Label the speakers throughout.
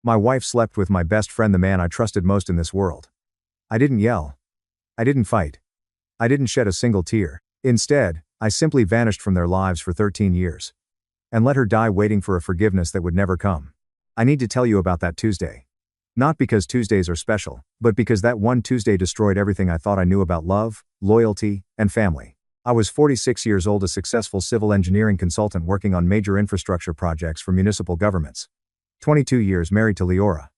Speaker 1: My wife slept with my best friend, the man I trusted most in this world. I didn't yell. I didn't fight. I didn't shed a single tear. Instead, I simply vanished from their lives for 13 years. And let her die waiting for a forgiveness that would never come. I need to tell you about that Tuesday. Not because Tuesdays are special, but because that one Tuesday destroyed everything I thought I knew about love, loyalty, and family. I was 46 years old, a successful civil engineering consultant working on major infrastructure projects for municipal governments. 22 years married to Leora.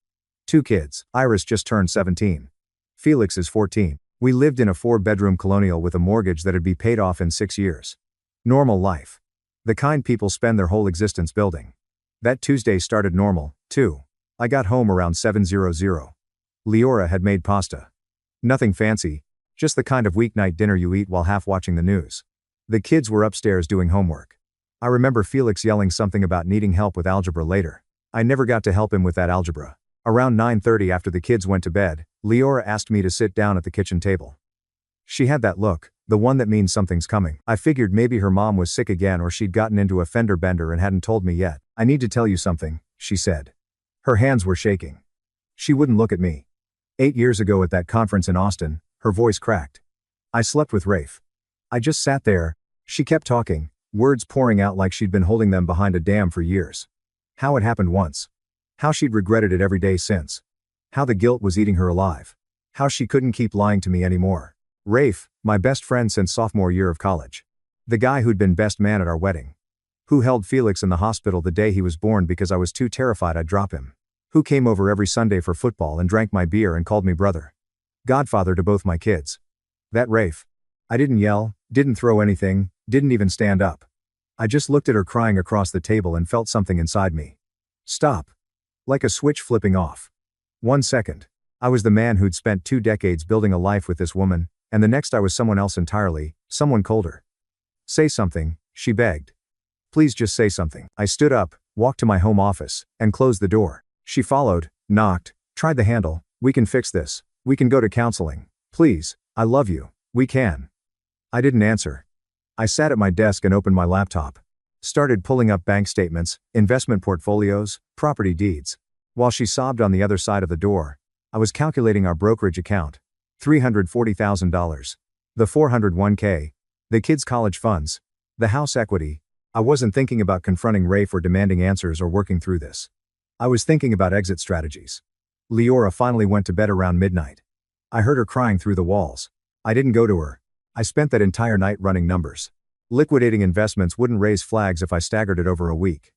Speaker 1: 2 kids, Iris just turned 17. Felix is 14. We lived in a 4-bedroom colonial with a mortgage that'd be paid off in 6 years. Normal life. The kind people spend their whole existence building. That Tuesday started normal, too. I got home around 7:00. Leora had made pasta. Nothing fancy, just the kind of weeknight dinner you eat while half watching the news. The kids were upstairs doing homework. I remember Felix yelling something about needing help with algebra later. I never got to help him with that algebra. Around 9:30, after the kids went to bed, Leora asked me to sit down at the kitchen table. She had that look, the one that means something's coming. I figured maybe her mom was sick again or she'd gotten into a fender bender and hadn't told me yet. I need to tell you something, she said. Her hands were shaking. She wouldn't look at me. 8 years ago at that conference in Austin, her voice cracked. I slept with Rafe. I just sat there. She kept talking, words pouring out like she'd been holding them behind a dam for years. How it happened once. How she'd regretted it every day since. How the guilt was eating her alive. How she couldn't keep lying to me anymore. Rafe, my best friend since sophomore year of college. The guy who'd been best man at our wedding. Who held Felix in the hospital the day he was born because I was too terrified I'd drop him. Who came over every Sunday for football and drank my beer and called me brother. Godfather to both my kids. That Rafe. I didn't yell, didn't throw anything, didn't even stand up. I just looked at her crying across the table and felt something inside me. Stop. Like a switch flipping off. 1 second. I was the man who'd spent 2 decades building a life with this woman, and the next I was someone else entirely, someone colder. Say something, she begged. Please just say something. I stood up, walked to my home office, and closed the door. She followed, knocked, tried the handle. We can fix this. We can go to counseling. Please, I love you. We can. I didn't answer. I sat at my desk and opened my laptop. Started pulling up bank statements, investment portfolios, property deeds. While she sobbed on the other side of the door, I was calculating our brokerage account. $340,000. The 401k. The kids' college funds. The house equity. I wasn't thinking about confronting Rafe or demanding answers or working through this. I was thinking about exit strategies. Leora finally went to bed around midnight. I heard her crying through the walls. I didn't go to her. I spent that entire night running numbers. Liquidating investments wouldn't raise flags if I staggered it over a week.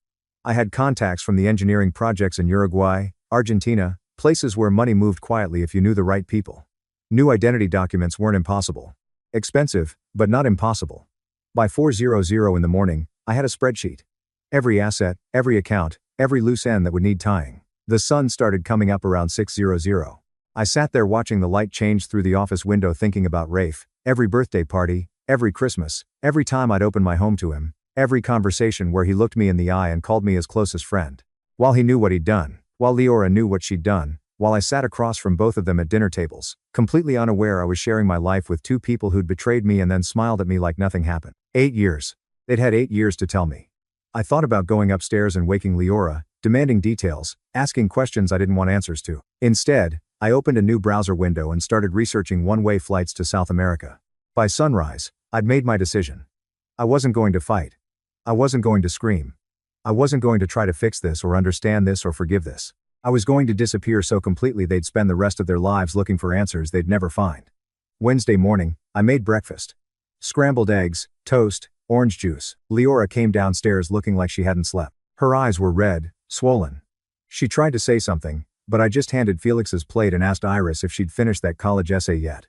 Speaker 1: I had contacts from the engineering projects in Uruguay, Argentina, places where money moved quietly if you knew the right people. New identity documents weren't impossible. Expensive, but not impossible. By 4:00 in the morning, I had a spreadsheet. Every asset, every account, every loose end that would need tying. The sun started coming up around 6:00. I sat there watching the light change through the office window thinking about Rafe, every birthday party, every Christmas, every time I'd open my home to him, every conversation where he looked me in the eye and called me his closest friend. While he knew what he'd done, while Leora knew what she'd done, while I sat across from both of them at dinner tables, completely unaware I was sharing my life with 2 people who'd betrayed me and then smiled at me like nothing happened. 8 years. They'd had 8 years to tell me. I thought about going upstairs and waking Leora, demanding details, asking questions I didn't want answers to. Instead, I opened a new browser window and started researching one-way flights to South America. By sunrise, I'd made my decision. I wasn't going to fight. I wasn't going to scream. I wasn't going to try to fix this or understand this or forgive this. I was going to disappear so completely they'd spend the rest of their lives looking for answers they'd never find. Wednesday morning, I made breakfast. Scrambled eggs, toast, orange juice. Leora came downstairs looking like she hadn't slept. Her eyes were red, swollen. She tried to say something, but I just handed Felix's plate and asked Iris if she'd finished that college essay yet.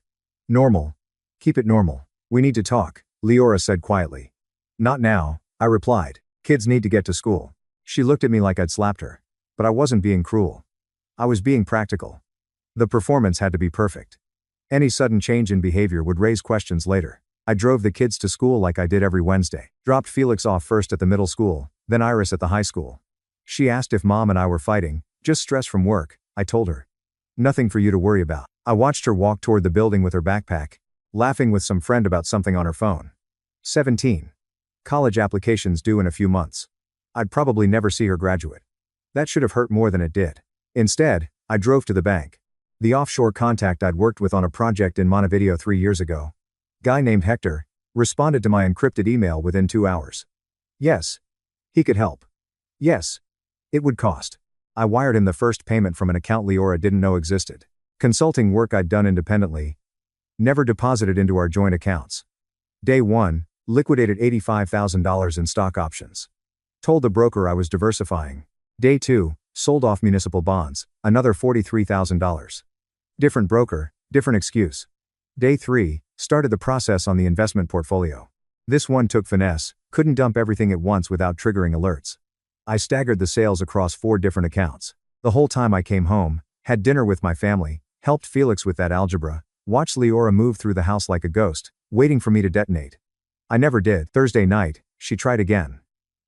Speaker 1: Normal. Keep it normal. We need to talk, Leora said quietly. Not now, I replied. Kids need to get to school. She looked at me like I'd slapped her. But I wasn't being cruel. I was being practical. The performance had to be perfect. Any sudden change in behavior would raise questions later. I drove the kids to school like I did every Wednesday. Dropped Felix off first at the middle school, then Iris at the high school. She asked if Mom and I were fighting, just stress from work, I told her. Nothing for you to worry about. I watched her walk toward the building with her backpack, laughing with some friend about something on her phone. 17. College applications due in a few months. I'd probably never see her graduate. That should have hurt more than it did. Instead, I drove to the bank. The offshore contact I'd worked with on a project in Montevideo 3 years ago, guy named Hector, responded to my encrypted email within 2 hours. Yes. He could help. Yes. It would cost. I wired him the first payment from an account Leora didn't know existed. Consulting work I'd done independently. Never deposited into our joint accounts. Day 1, liquidated $85,000 in stock options. Told the broker I was diversifying. Day 2, sold off municipal bonds, another $43,000. Different broker, different excuse. Day 3, started the process on the investment portfolio. This one took finesse, couldn't dump everything at once without triggering alerts. I staggered the sales across 4 different accounts. The whole time I came home, had dinner with my family, helped Felix with that algebra, watched Leora move through the house like a ghost, waiting for me to detonate. I never did. Thursday night, she tried again.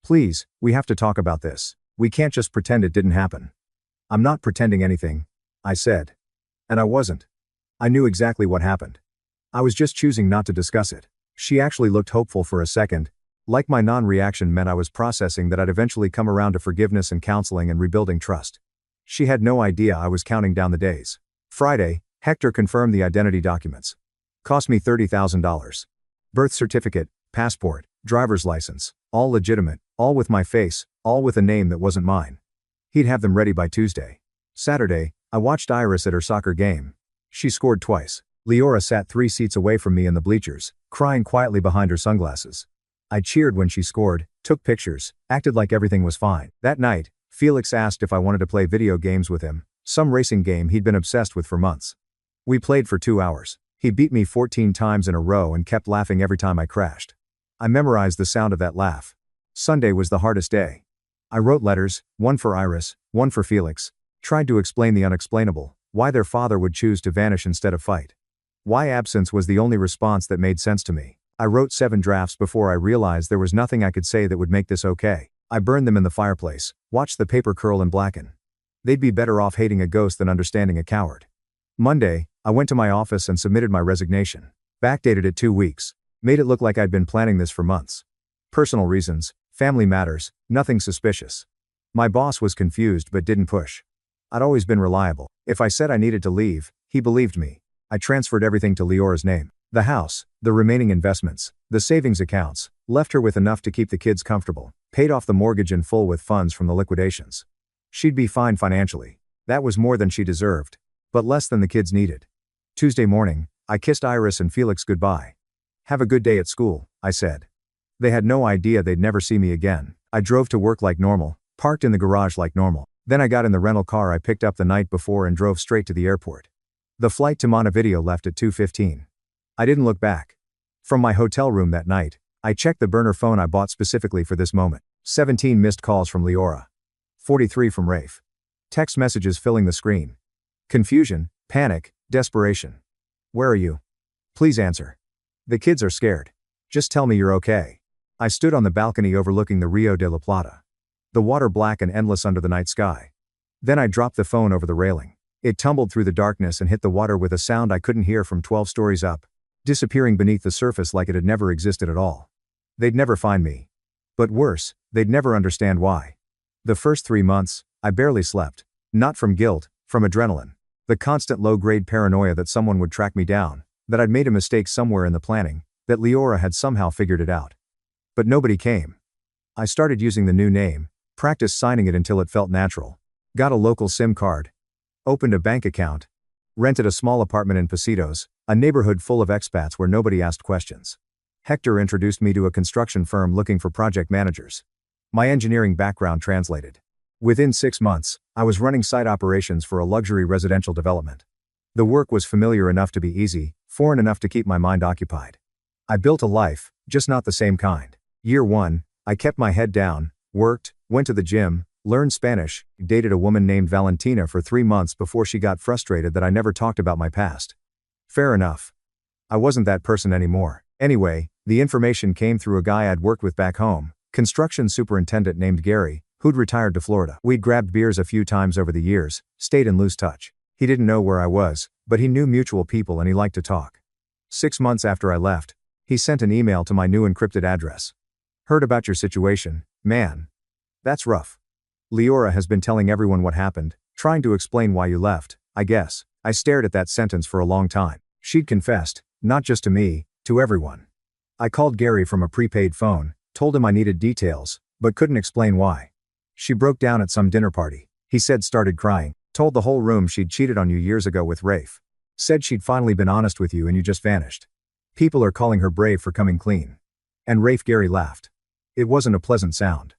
Speaker 1: Please, we have to talk about this. We can't just pretend it didn't happen. I'm not pretending anything, I said. And I wasn't. I knew exactly what happened. I was just choosing not to discuss it. She actually looked hopeful for a second, like my non-reaction meant I was processing that I'd eventually come around to forgiveness and counseling and rebuilding trust. She had no idea I was counting down the days. Friday, Hector confirmed the identity documents. Cost me $30,000. Birth certificate, passport, driver's license, all legitimate, all with my face, all with a name that wasn't mine. He'd have them ready by Tuesday. Saturday, I watched Iris at her soccer game. She scored twice. Leora sat 3 seats away from me in the bleachers, crying quietly behind her sunglasses. I cheered when she scored, took pictures, acted like everything was fine. That night, Felix asked if I wanted to play video games with him, some racing game he'd been obsessed with for months. We played for 2 hours. He beat me 14 times in a row and kept laughing every time I crashed. I memorized the sound of that laugh. Sunday was the hardest day. I wrote letters, one for Iris, one for Felix, tried to explain the unexplainable, why their father would choose to vanish instead of fight. Why absence was the only response that made sense to me. I wrote 7 drafts before I realized there was nothing I could say that would make this okay. I burned them in the fireplace, watched the paper curl and blacken. They'd be better off hating a ghost than understanding a coward. Monday, I went to my office and submitted my resignation. Backdated it 2 weeks. Made it look like I'd been planning this for months. Personal reasons, family matters, nothing suspicious. My boss was confused but didn't push. I'd always been reliable. If I said I needed to leave, he believed me. I transferred everything to Leora's name. The house, the remaining investments, the savings accounts, left her with enough to keep the kids comfortable, paid off the mortgage in full with funds from the liquidations. She'd be fine financially. That was more than she deserved, but less than the kids needed. Tuesday morning, I kissed Iris and Felix goodbye. Have a good day at school, I said. They had no idea they'd never see me again. I drove to work like normal, parked in the garage like normal. Then I got in the rental car I picked up the night before and drove straight to the airport. The flight to Montevideo left at 2:15. I didn't look back. From my hotel room that night, I checked the burner phone I bought specifically for this moment. 17 missed calls from Leora. 43 from Rafe. Text messages filling the screen. Confusion, panic, desperation. Where are you? Please answer. The kids are scared. Just tell me you're okay. I stood on the balcony overlooking the Rio de la Plata. The water black and endless under the night sky. Then I dropped the phone over the railing. It tumbled through the darkness and hit the water with a sound I couldn't hear from 12 stories up, disappearing beneath the surface like it had never existed at all. They'd never find me. But worse, they'd never understand why. The first 3 months, I barely slept. Not from guilt, from adrenaline. The constant low-grade paranoia that someone would track me down, that I'd made a mistake somewhere in the planning, that Leora had somehow figured it out. But nobody came. I started using the new name, practiced signing it until it felt natural. Got a local SIM card. Opened a bank account. Rented a small apartment in Positos, a neighborhood full of expats where nobody asked questions. Hector introduced me to a construction firm looking for project managers. My engineering background translated. Within 6 months, I was running site operations for a luxury residential development. The work was familiar enough to be easy, foreign enough to keep my mind occupied. I built a life, just not the same kind. Year 1, I kept my head down, worked, went to the gym, learned Spanish, dated a woman named Valentina for 3 months before she got frustrated that I never talked about my past. Fair enough. I wasn't that person anymore. Anyway, the information came through a guy I'd worked with back home, construction superintendent named Gary, who'd retired to Florida. We'd grabbed beers a few times over the years, stayed in loose touch. He didn't know where I was, but he knew mutual people and he liked to talk. 6 months after I left, he sent an email to my new encrypted address. Heard about your situation, man. That's rough. Leora has been telling everyone what happened, Trying to explain why you left, I guess. I stared at that sentence for a long time. She'd confessed, not just to me, to everyone. I called Gary from a prepaid phone, told him I needed details, but couldn't explain why. She broke down at some dinner party. He said started crying, told the whole room she'd cheated on you years ago with Rafe. Said she'd finally been honest with you and you just vanished. People are calling her brave for coming clean. And Rafe. Gary laughed. It wasn't a pleasant sound.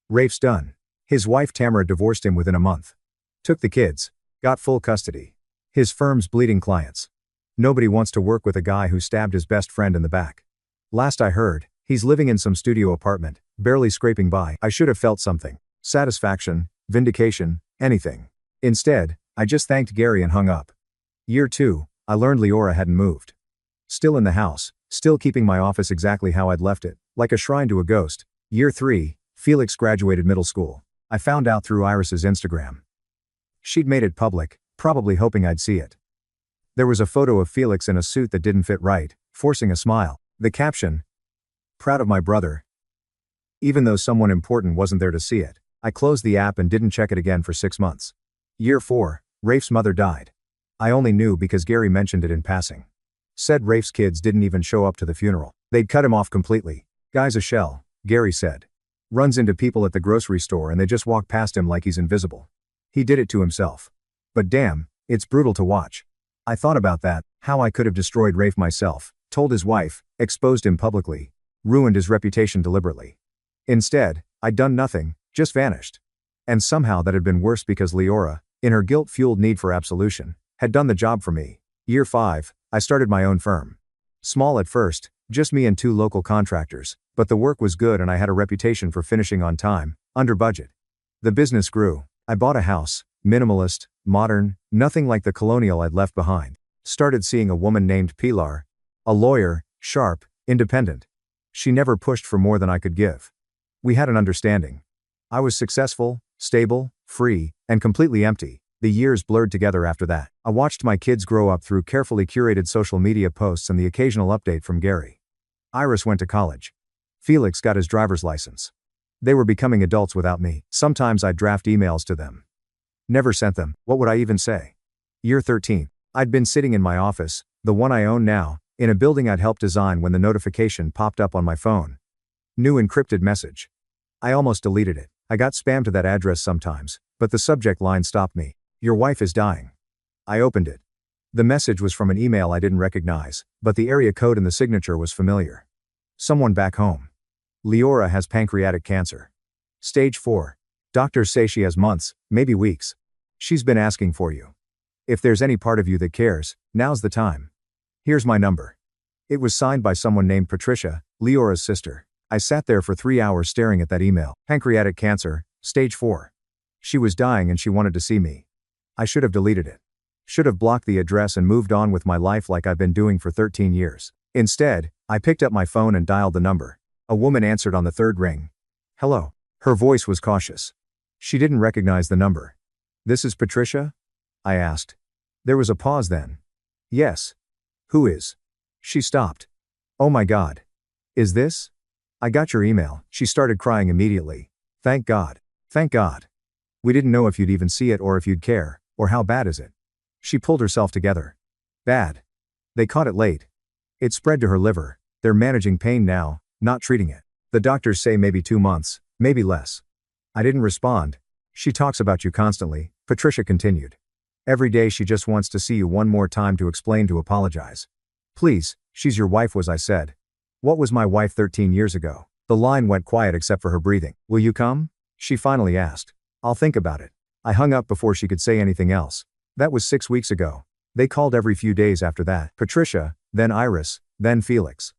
Speaker 1: Rafe's done. His wife Tamara divorced him within a month. Took the kids. Got full custody. His firm's bleeding clients. Nobody wants to work with a guy who stabbed his best friend in the back. Last I heard, he's living in some studio apartment, barely scraping by. I should have felt something. Satisfaction, vindication, anything. Instead, I just thanked Gary and hung up. Year 2, I learned Leora hadn't moved. Still in the house, still keeping my office exactly how I'd left it, like a shrine to a ghost. Year 3, Felix graduated middle school. I found out through Iris's Instagram. She'd made it public, probably hoping I'd see it. There was a photo of Felix in a suit that didn't fit right, forcing a smile. The caption, "Proud of my brother." Even though someone important wasn't there to see it, I closed the app and didn't check it again for 6 months. Year 4, Rafe's mother died. I only knew because Gary mentioned it in passing. Said Rafe's kids didn't even show up to the funeral. They'd cut him off completely. Guy's a shell, Gary said. Runs into people at the grocery store and they just walk past him like he's invisible. He did it to himself. But damn, it's brutal to watch. I thought about that, how I could have destroyed Rafe myself, told his wife, exposed him publicly, ruined his reputation deliberately. Instead, I'd done nothing, just vanished. And somehow that had been worse because Leora, in her guilt-fueled need for absolution, had done the job for me. Year 5, I started my own firm. Small at first, just me and 2 local contractors, but the work was good and I had a reputation for finishing on time, under budget. The business grew. I bought a house, minimalist, modern, nothing like the colonial I'd left behind. Started seeing a woman named Pilar. A lawyer, sharp, independent. She never pushed for more than I could give. We had an understanding. I was successful, stable, free, and completely empty. The years blurred together after that. I watched my kids grow up through carefully curated social media posts and the occasional update from Gary. Iris went to college. Felix got his driver's license. They were becoming adults without me. Sometimes I'd draft emails to them. Never sent them. What would I even say? Year 13. I'd been sitting in my office, the one I own now, in a building I'd helped design when the notification popped up on my phone. New encrypted message. I almost deleted it. I got spam to that address sometimes, but the subject line stopped me. Your wife is dying. I opened it. The message was from an email I didn't recognize, but the area code in the signature was familiar. Someone back home. Leora has pancreatic cancer. Stage 4. Doctors say she has months, maybe weeks. She's been asking for you. If there's any part of you that cares, now's the time. Here's my number. It was signed by someone named Patricia, Leora's sister. I sat there for 3 hours staring at that email. Pancreatic cancer, stage 4. She was dying and she wanted to see me. I should have deleted it. Should have blocked the address and moved on with my life like I've been doing for 13 years. Instead, I picked up my phone and dialed the number. A woman answered on the 3rd ring. Hello. Her voice was cautious. She didn't recognize the number. This is Patricia? I asked. There was a pause then. Yes. Who is? She stopped. Oh my God. Is this? I got your email. She started crying immediately. Thank God. Thank God. We didn't know if you'd even see it or if you'd care, or how bad is it? She pulled herself together. Bad. They caught it late. It spread to her liver. They're managing pain now, not treating it. The doctors say maybe 2 months, maybe less. I didn't respond. She talks about you constantly, Patricia continued. Every day she just wants to see you one more time to explain, to apologize. Please, she's your wife, was I said. What was my wife 13 years ago? The line went quiet except for her breathing. Will you come? She finally asked. I'll think about it. I hung up before she could say anything else. That was 6 weeks ago. They called every few days after that. Patricia, then Iris, then Felix.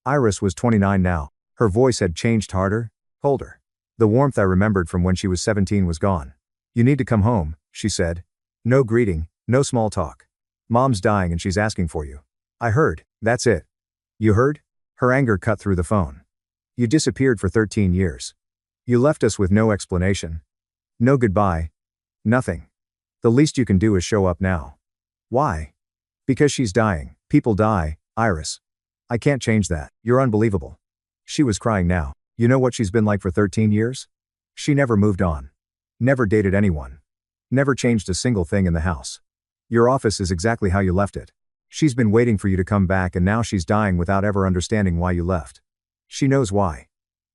Speaker 1: Iris was 29 now. Her voice had changed, harder, colder. The warmth I remembered from when she was 17 was gone. You need to come home, she said. No greeting, no small talk. Mom's dying and she's asking for you. I heard, that's it. You heard? Her anger cut through the phone. You disappeared for 13 years. You left us with no explanation. No goodbye. Nothing. The least you can do is show up now. Why? Because she's dying. People die, Iris. I can't change that. You're unbelievable. She was crying now. You know what she's been like for 13 years? She never moved on. Never dated anyone. Never changed a single thing in the house. Your office is exactly how you left it. She's been waiting for you to come back and now she's dying without ever understanding why you left. She knows why.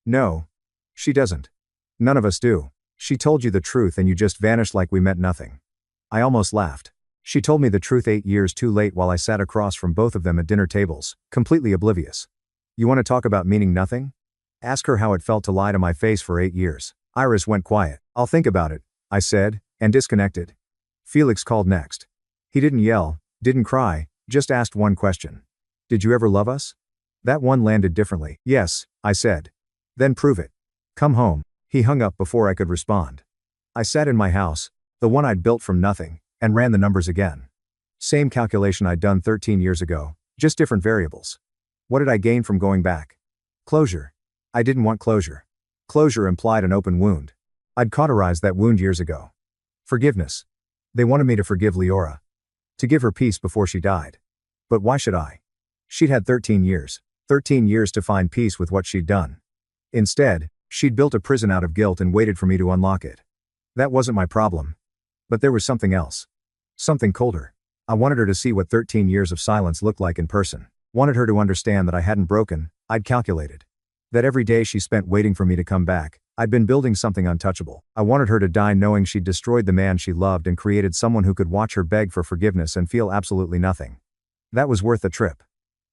Speaker 1: No. She doesn't. None of us do. She told you the truth and you just vanished like we meant nothing. I almost laughed. She told me the truth 8 years too late while I sat across from both of them at dinner tables, completely oblivious. You want to talk about meaning nothing? Ask her how it felt to lie to my face for 8 years. Iris went quiet. I'll think about it, I said, and disconnected. Felix called next. He didn't yell, didn't cry, just asked one question. Did you ever love us? That one landed differently. Yes, I said. Then prove it. Come home. He hung up before I could respond. I sat in my house, the one I'd built from nothing, and ran the numbers again. Same calculation I'd done 13 years ago, just different variables. What did I gain from going back? Closure. I didn't want closure. Closure implied an open wound. I'd cauterized that wound years ago. Forgiveness. They wanted me to forgive Leora. To give her peace before she died. But why should I? She'd had 13 years. 13 years to find peace with what she'd done. Instead, she'd built a prison out of guilt and waited for me to unlock it. That wasn't my problem. But there was something else. Something colder. I wanted her to see what 13 years of silence looked like in person. Wanted her to understand that I hadn't broken, I'd calculated. That every day she spent waiting for me to come back, I'd been building something untouchable. I wanted her to die knowing she'd destroyed the man she loved and created someone who could watch her beg for forgiveness and feel absolutely nothing. That was worth the trip.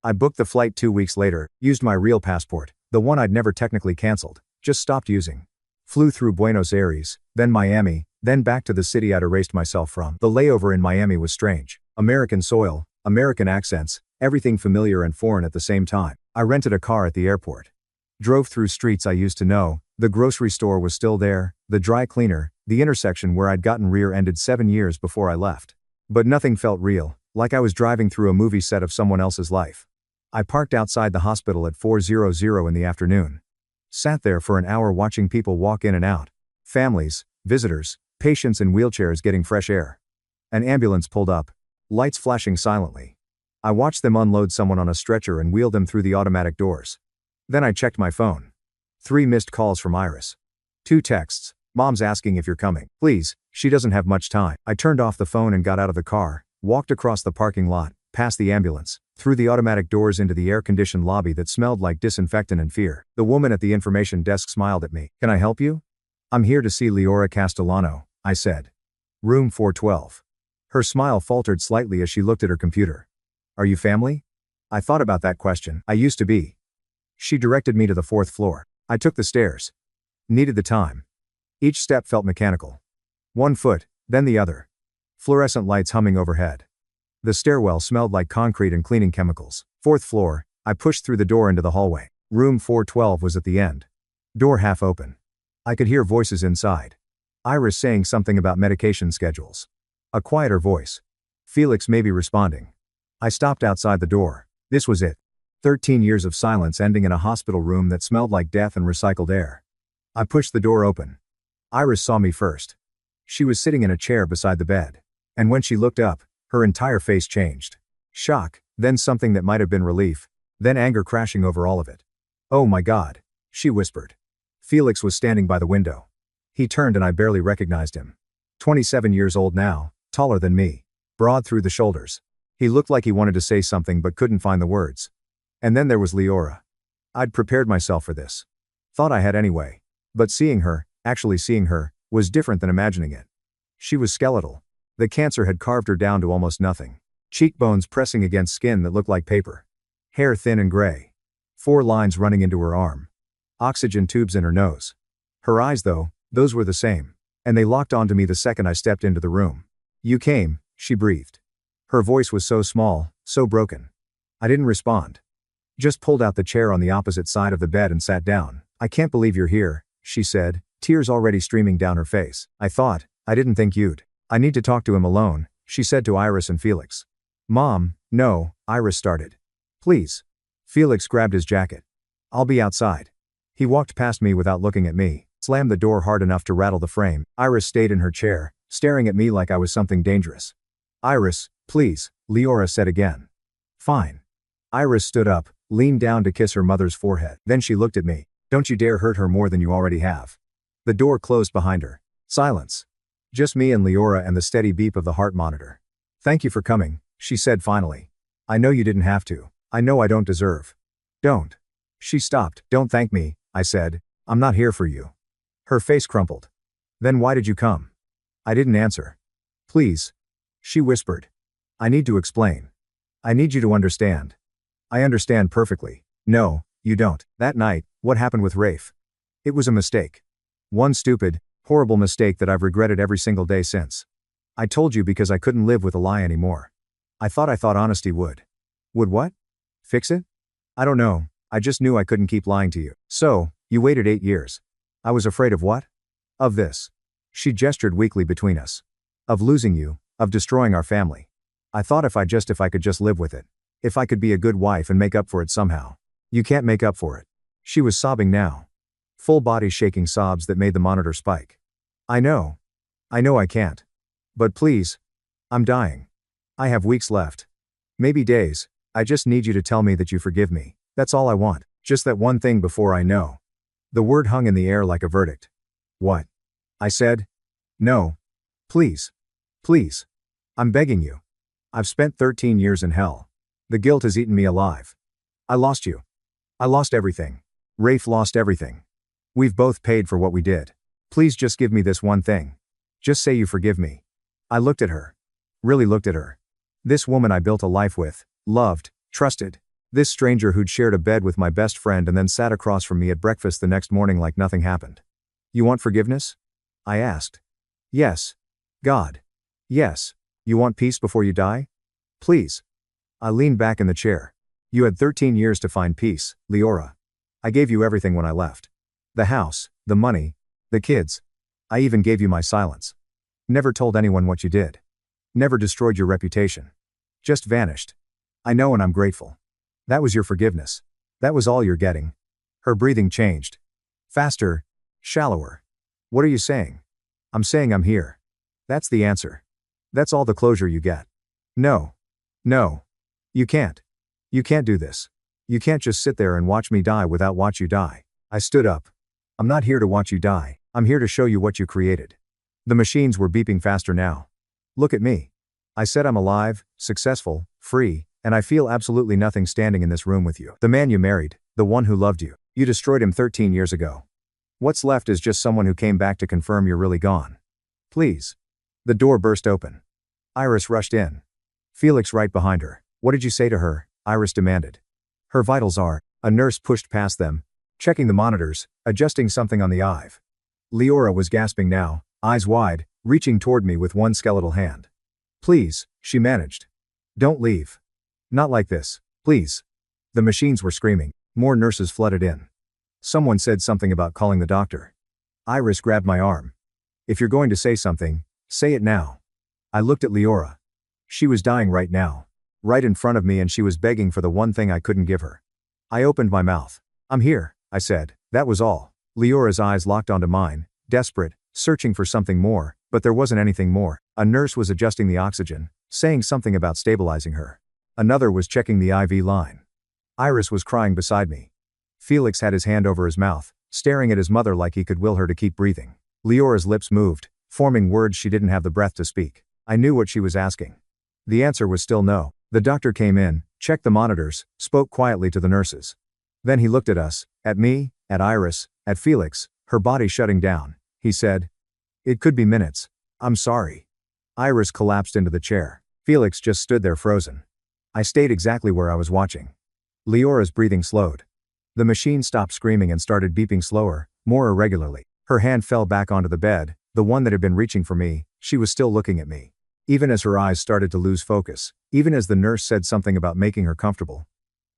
Speaker 1: I booked the flight 2 weeks later, used my real passport, the one I'd never technically canceled, just stopped using. Flew through Buenos Aires, then Miami, then back to the city I'd erased myself from. The layover in Miami was strange. American soil, American accents, everything familiar and foreign at the same time. I rented a car at the airport. Drove through streets I used to know, the grocery store was still there, the dry cleaner, the intersection where I'd gotten rear-ended 7 years before I left. But nothing felt real, like I was driving through a movie set of someone else's life. I parked outside the hospital at 4:00 in the afternoon. Sat there for an hour watching people walk in and out. Families, visitors, patients in wheelchairs getting fresh air. An ambulance pulled up, lights flashing silently. I watched them unload someone on a stretcher and wheel them through the automatic doors. Then I checked my phone. 3 missed calls from Iris. 2 texts. Mom's asking if you're coming. Please, she doesn't have much time. I turned off the phone and got out of the car, walked across the parking lot, past the ambulance, through the automatic doors into the air-conditioned lobby that smelled like disinfectant and fear. The woman at the information desk smiled at me. Can I help you? I'm here to see Leora Castellano, I said. Room 412. Her smile faltered slightly as she looked at her computer. Are you family? I thought about that question. I used to be. She directed me to the 4th floor. I took the stairs. Needed the time. Each step felt mechanical. 1 foot, then the other. Fluorescent lights humming overhead. The stairwell smelled like concrete and cleaning chemicals. 4th floor, I pushed through the door into the hallway. Room 412 was at the end. Door half open. I could hear voices inside. Iris saying something about medication schedules. A quieter voice. Felix maybe responding. I stopped outside the door. This was it. 13 years of silence ending in a hospital room that smelled like death and recycled air. I pushed the door open. Iris saw me first. She was sitting in a chair beside the bed. And when she looked up, her entire face changed. Shock, then something that might have been relief, then anger crashing over all of it. Oh my God, she whispered. Felix was standing by the window. He turned and I barely recognized him. 27 years old now, taller than me. Broad through the shoulders. He looked like he wanted to say something but couldn't find the words. And then there was Leora. I'd prepared myself for this. Thought I had anyway. But seeing her, actually seeing her, was different than imagining it. She was skeletal. The cancer had carved her down to almost nothing. Cheekbones pressing against skin that looked like paper. Hair thin and gray. 4 lines running into her arm. Oxygen tubes in her nose. Her eyes though, those were the same. And they locked onto me the second I stepped into the room. You came, she breathed. Her voice was so small, so broken. I didn't respond. Just pulled out the chair on the opposite side of the bed and sat down. I can't believe you're here, she said, tears already streaming down her face. I didn't think you'd. I need to talk to him alone, she said to Iris and Felix. Mom, no, Iris started. Please. Felix grabbed his jacket. I'll be outside. He walked past me without looking at me, slammed the door hard enough to rattle the frame. Iris stayed in her chair, staring at me like I was something dangerous. Iris, please, Leora said again. Fine. Iris stood up, leaned down to kiss her mother's forehead. Then she looked at me. Don't you dare hurt her more than you already have. The door closed behind her. Silence. Just me and Leora and the steady beep of the heart monitor. Thank you for coming, she said finally. I know you didn't have to. I know I don't deserve. Don't. She stopped. Don't thank me, I said. I'm not here for you. Her face crumpled. Then why did you come? I didn't answer. Please. She whispered. I need to explain. I need you to understand. I understand perfectly. No, you don't. That night, what happened with Rafe? It was a mistake. One stupid, horrible mistake that I've regretted every single day since. I told you because I couldn't live with a lie anymore. I thought honesty would. Would what? Fix it? I don't know, I just knew I couldn't keep lying to you. So, you waited 8 years. I was afraid of what? Of this. She gestured weakly between us. Of losing you, of destroying our family. I thought if I could just live with it. If I could be a good wife and make up for it somehow. You can't make up for it. She was sobbing now. Full body shaking sobs that made the monitor spike. I know I can't. But please. I'm dying. I have weeks left. Maybe days. I just need you to tell me that you forgive me. That's all I want. Just that one thing before I know. The word hung in the air like a verdict. What? I said. No. Please. Please. I'm begging you. I've spent 13 years in hell. The guilt has eaten me alive. I lost you. I lost everything. Rafe lost everything. We've both paid for what we did. Please just give me this one thing. Just say you forgive me. I looked at her. Really looked at her. This woman I built a life with, loved, trusted. This stranger who'd shared a bed with my best friend and then sat across from me at breakfast the next morning like nothing happened. You want forgiveness? I asked. Yes. God. Yes. You want peace before you die? Please. I leaned back in the chair. You had 13 years to find peace, Leora. I gave you everything when I left. The house, the money, the kids. I even gave you my silence. Never told anyone what you did. Never destroyed your reputation. Just vanished. I know and I'm grateful. That was your forgiveness. That was all you're getting. Her breathing changed. Faster, shallower. What are you saying? I'm saying I'm here. That's the answer. That's all the closure you get. No. No. You can't. You can't do this. You can't just sit there and watch me die without watch you die. I stood up. I'm not here to watch you die. I'm here to show you what you created. The machines were beeping faster now. Look at me. I said I'm alive, successful, free, and I feel absolutely nothing standing in this room with you. The man you married, the one who loved you. You destroyed him 13 years ago. What's left is just someone who came back to confirm you're really gone. Please. The door burst open. Iris rushed in. Felix right behind her. What did you say to her? Iris demanded. Her vitals are. A nurse pushed past them, checking the monitors, adjusting something on the IV. Leora was gasping now, eyes wide, reaching toward me with one skeletal hand. Please, she managed. Don't leave. Not like this, please. The machines were screaming. More nurses flooded in. Someone said something about calling the doctor. Iris grabbed my arm. If you're going to say something, say it now. I looked at Leora. She was dying right now. Right in front of me, and she was begging for the one thing I couldn't give her. I opened my mouth. I'm here, I said. That was all. Leora's eyes locked onto mine, desperate, searching for something more, but there wasn't anything more. A nurse was adjusting the oxygen, saying something about stabilizing her. Another was checking the IV line. Iris was crying beside me. Felix had his hand over his mouth, staring at his mother like he could will her to keep breathing. Leora's lips moved, forming words she didn't have the breath to speak. I knew what she was asking. The answer was still no. The doctor came in, checked the monitors, spoke quietly to the nurses. Then he looked at us, at me, at Iris, at Felix, her body shutting down. He said, "It could be minutes. I'm sorry." Iris collapsed into the chair. Felix just stood there frozen. I stayed exactly where I was watching. Leora's breathing slowed. The machine stopped screaming and started beeping slower, more irregularly. Her hand fell back onto the bed, the one that had been reaching for me. She was still looking at me. Even as her eyes started to lose focus, even as the nurse said something about making her comfortable,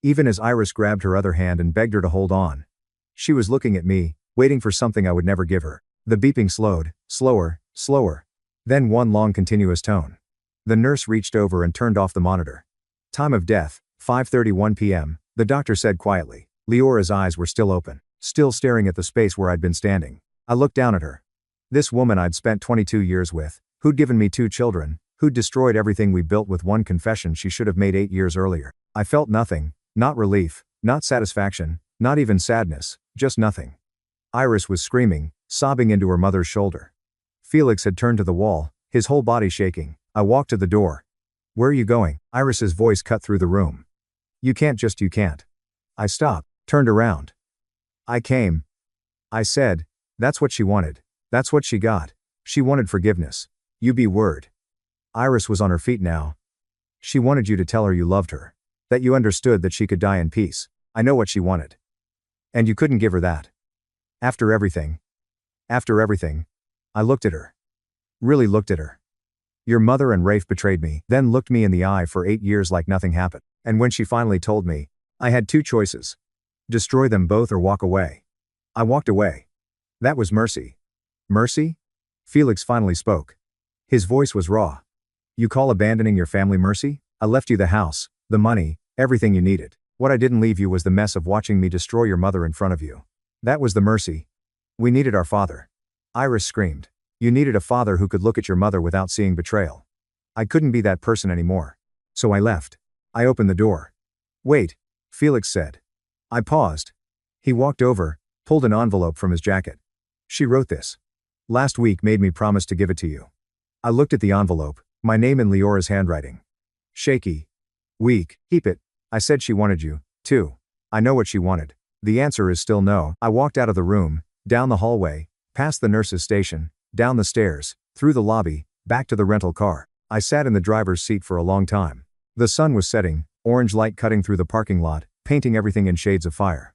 Speaker 1: even as Iris grabbed her other hand and begged her to hold on. She was looking at me, waiting for something I would never give her. The beeping slowed, slower, slower. Then one long continuous tone. The nurse reached over and turned off the monitor. Time of death, 5:31 p.m., the doctor said quietly. Leora's eyes were still open, still staring at the space where I'd been standing. I looked down at her. This woman I'd spent 22 years with, who'd given me 2 children, who'd destroyed everything we built with one confession she should have made 8 years earlier. I felt nothing, not relief, not satisfaction, not even sadness, just nothing. Iris was screaming, sobbing into her mother's shoulder. Felix had turned to the wall, his whole body shaking. I walked to the door. Where are you going? Iris's voice cut through the room. You can't. I stopped, turned around. I came. I said, that's what she wanted. That's what she got. She wanted forgiveness. You be word. Iris was on her feet now. She wanted you to tell her you loved her. That you understood that she could die in peace. I know what she wanted. And you couldn't give her that. After everything. I looked at her. Really looked at her. Your mother and Rafe betrayed me, then looked me in the eye for 8 years like nothing happened. And when she finally told me, I had 2 choices. Destroy them both or walk away. I walked away. That was mercy. Mercy? Felix finally spoke. His voice was raw. You call abandoning your family mercy? I left you the house, the money, everything you needed. What I didn't leave you was the mess of watching me destroy your mother in front of you. That was the mercy. We needed our father. Iris screamed. You needed a father who could look at your mother without seeing betrayal. I couldn't be that person anymore. So I left. I opened the door. Wait, Felix said. I paused. He walked over, pulled an envelope from his jacket. She wrote this. Last week made me promise to give it to you. I looked at the envelope, my name in Leora's handwriting. Shaky. Weak. Keep it. I said she wanted you, too. I know what she wanted. The answer is still no. I walked out of the room, down the hallway, past the nurse's station, down the stairs, through the lobby, back to the rental car. I sat in the driver's seat for a long time. The sun was setting, orange light cutting through the parking lot, painting everything in shades of fire.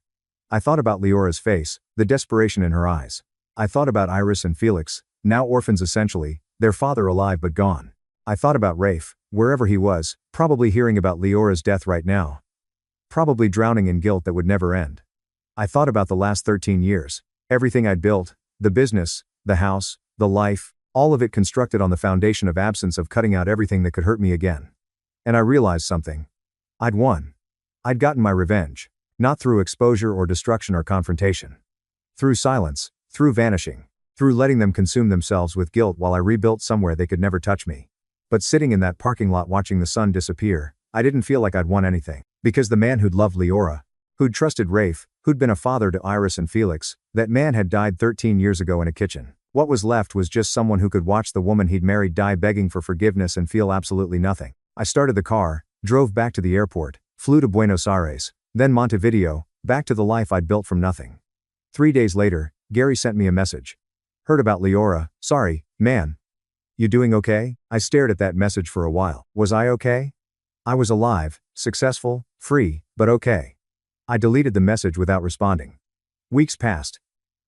Speaker 1: I thought about Leora's face, the desperation in her eyes. I thought about Iris and Felix, now orphans essentially, their father alive but gone. I thought about Rafe, wherever he was, probably hearing about Leora's death right now. Probably drowning in guilt that would never end. I thought about the last 13 years. Everything I'd built, the business, the house, the life, all of it constructed on the foundation of absence of cutting out everything that could hurt me again. And I realized something. I'd won. I'd gotten my revenge. Not through exposure or destruction or confrontation. Through silence, through vanishing, through letting them consume themselves with guilt while I rebuilt somewhere they could never touch me. But sitting in that parking lot watching the sun disappear, I didn't feel like I'd won anything. Because the man who'd loved Leora, who'd trusted Rafe, who'd been a father to Iris and Felix, that man had died 13 years ago in a kitchen. What was left was just someone who could watch the woman he'd married die begging for forgiveness and feel absolutely nothing. I started the car, drove back to the airport, flew to Buenos Aires, then Montevideo, back to the life I'd built from nothing. 3 days later, Gary sent me a message. Heard about Leora, sorry, man. You doing okay? I stared at that message for a while. Was I okay? I was alive, successful, free, but okay. I deleted the message without responding. Weeks passed.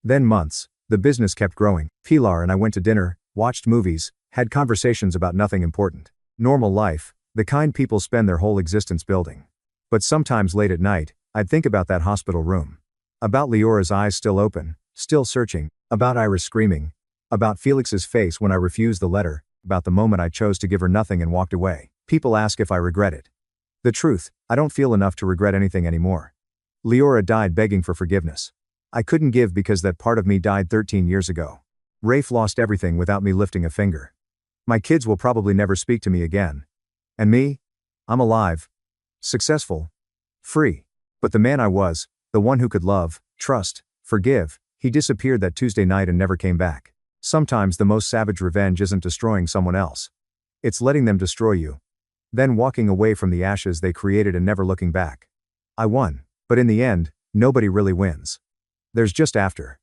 Speaker 1: Then months. The business kept growing. Pilar and I went to dinner, watched movies, had conversations about nothing important. Normal life, the kind people spend their whole existence building. But sometimes late at night, I'd think about that hospital room. About Leora's eyes still open, still searching, about Iris screaming, about Felix's face when I refused the letter, about the moment I chose to give her nothing and walked away. People ask if I regret it. The truth, I don't feel enough to regret anything anymore. Leora died begging for forgiveness. I couldn't give because that part of me died 13 years ago. Rafe lost everything without me lifting a finger. My kids will probably never speak to me again. And me? I'm alive. Successful. Free. But the man I was, the one who could love, trust, forgive, he disappeared that Tuesday night and never came back. Sometimes the most savage revenge isn't destroying someone else. It's letting them destroy you. Then walking away from the ashes they created and never looking back. I won. But in the end, nobody really wins. There's just after.